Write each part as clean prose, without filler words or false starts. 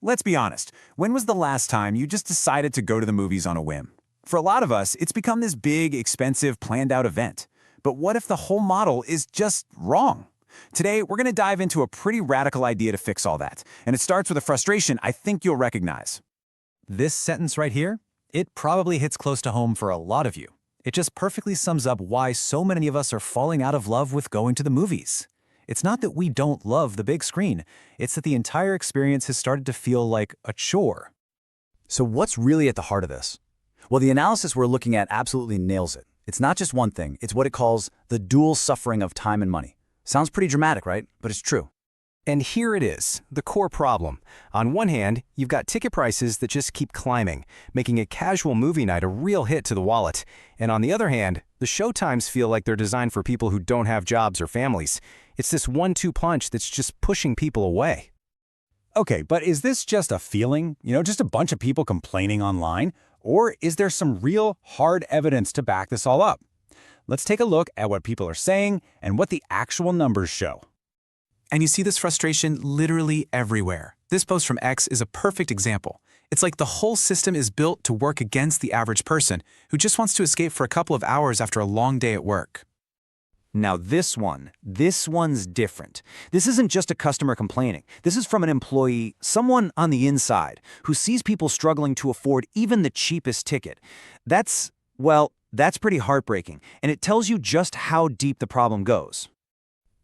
Let's be honest, when was the last time you just decided to go to the movies on a whim? For a lot of us, it's become this big, expensive, planned-out event. But what if the whole model is just wrong? Today, we're going to dive into a pretty radical idea to fix all that, and it starts with a frustration I think you'll recognize. This sentence right here, it probably hits close to home for a lot of you. It just perfectly sums up why so many of us are falling out of love with going to the movies. It's not that we don't love the big screen, it's that the entire experience has started to feel like a chore. So what's really at the heart of this? Well, the analysis we're looking at absolutely nails it. It's not just one thing, it's what it calls the dual suffering of time and money. Sounds pretty dramatic, right? But it's true. And here it is, the core problem. On one hand, you've got ticket prices that just keep climbing, making a casual movie night a real hit to the wallet. And on the other hand, the showtimes feel like they're designed for people who don't have jobs or families. It's this 1-2 punch that's just pushing people away. Okay, but is this just a feeling? Just a bunch of people complaining online? Or is there some real, hard evidence to back this all up? Let's take a look at what people are saying and what the actual numbers show. And you see this frustration literally everywhere. This post from X is a perfect example. It's like the whole system is built to work against the average person who just wants to escape for a couple of hours after a long day at work. Now this one's different. This isn't just a customer complaining. This is from an employee, someone on the inside, who sees people struggling to afford even the cheapest ticket. That's pretty heartbreaking, and it tells you just how deep the problem goes.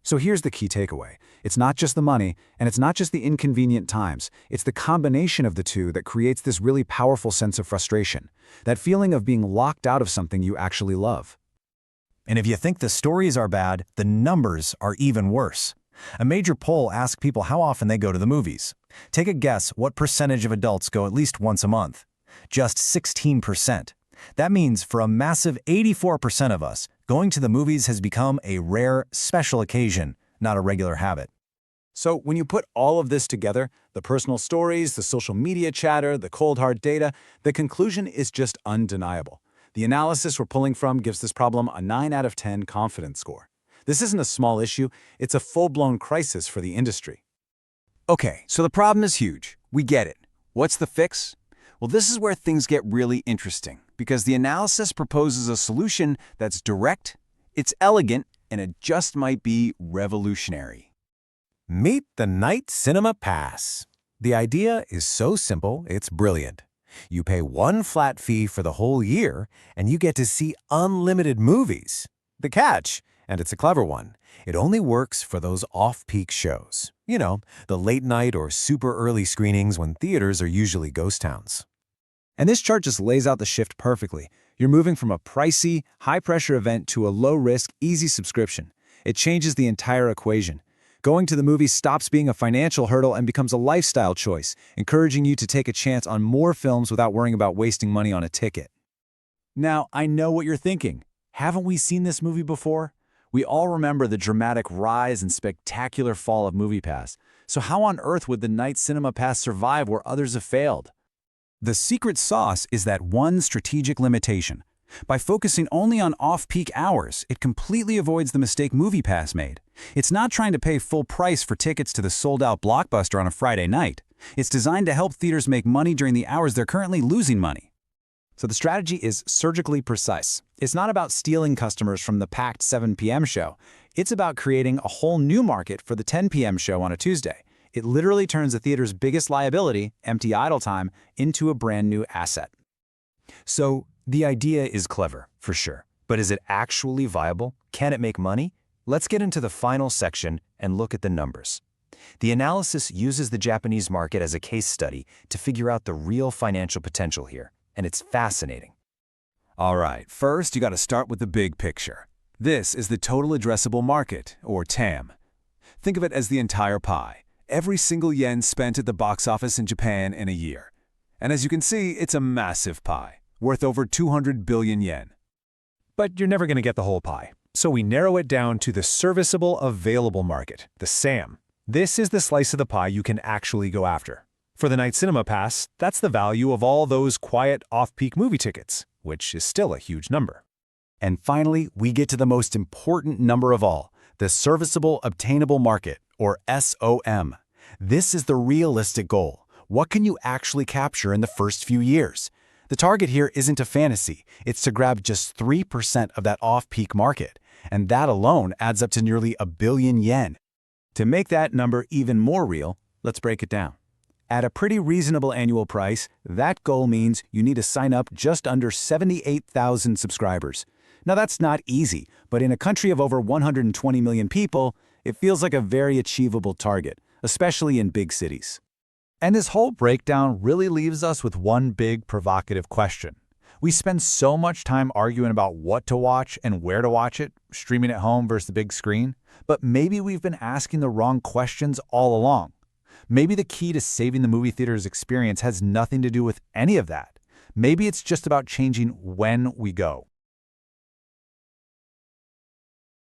So here's the key takeaway. It's not just the money, and it's not just the inconvenient times. It's the combination of the two that creates this really powerful sense of frustration, that feeling of being locked out of something you actually love. And if you think the stories are bad, the numbers are even worse. A major poll asked people how often they go to the movies. Take a guess what percentage of adults go at least once a month. Just 16%. That means for a massive 84% of us, going to the movies has become a rare, special occasion, not a regular habit. So when you put all of this together, the personal stories, the social media chatter, the cold hard data, the conclusion is just undeniable. The analysis we're pulling from gives this problem a 9 out of 10 confidence score. This isn't a small issue, it's a full-blown crisis for the industry. Okay, so the problem is huge. We get it. What's the fix? Well, this is where things get really interesting, because the analysis proposes a solution that's direct, it's elegant, and it just might be revolutionary. Meet the Night Cinema Pass. The idea is so simple, it's brilliant. You pay one flat fee for the whole year, and you get to see unlimited movies. The catch, and it's a clever one, it only works for those off-peak shows. The late-night or super early screenings when theaters are usually ghost towns. And this chart just lays out the shift perfectly. You're moving from a pricey, high-pressure event to a low-risk, easy subscription. It changes the entire equation. Going to the movies stops being a financial hurdle and becomes a lifestyle choice, encouraging you to take a chance on more films without worrying about wasting money on a ticket. Now, I know what you're thinking. Haven't we seen this movie before? We all remember the dramatic rise and spectacular fall of MoviePass. So how on earth would the Night Cinema Pass survive where others have failed? The secret sauce is that one strategic limitation. By focusing only on off-peak hours, it completely avoids the mistake MoviePass made. It's not trying to pay full price for tickets to the sold-out blockbuster on a Friday night. It's designed to help theaters make money during the hours they're currently losing money. So the strategy is surgically precise. It's not about stealing customers from the packed 7 p.m. show. It's about creating a whole new market for the 10 p.m. show on a Tuesday. It literally turns the theater's biggest liability, empty idle time, into a brand new asset. So, the idea is clever, for sure. But is it actually viable? Can it make money? Let's get into the final section and look at the numbers. The analysis uses the Japanese market as a case study to figure out the real financial potential here, and it's fascinating. All right, first you got to start with the big picture. This is the total addressable market, or TAM. Think of it as the entire pie. Every single yen spent at the box office in Japan in a year. And as you can see, it's a massive pie, worth over 200 billion yen. But you're never going to get the whole pie. So we narrow it down to the serviceable available market, the SAM. This is the slice of the pie you can actually go after. For the Night Cinema Pass, that's the value of all those quiet off-peak movie tickets, which is still a huge number. And finally, we get to the most important number of all, the Serviceable Obtainable Market, or SOM. This is the realistic goal. What can you actually capture in the first few years? The target here isn't a fantasy. It's to grab just 3% of that off-peak market, and that alone adds up to nearly yen 1 billion. To make that number even more real, let's break it down. At a pretty reasonable annual price, that goal means you need to sign up just under 78,000 subscribers. Now that's not easy, but in a country of over 120 million people, it feels like a very achievable target, especially in big cities. And this whole breakdown really leaves us with one big provocative question. We spend so much time arguing about what to watch and where to watch it, streaming at home versus the big screen, but maybe we've been asking the wrong questions all along. Maybe the key to saving the movie theater's experience has nothing to do with any of that. Maybe it's just about changing when we go.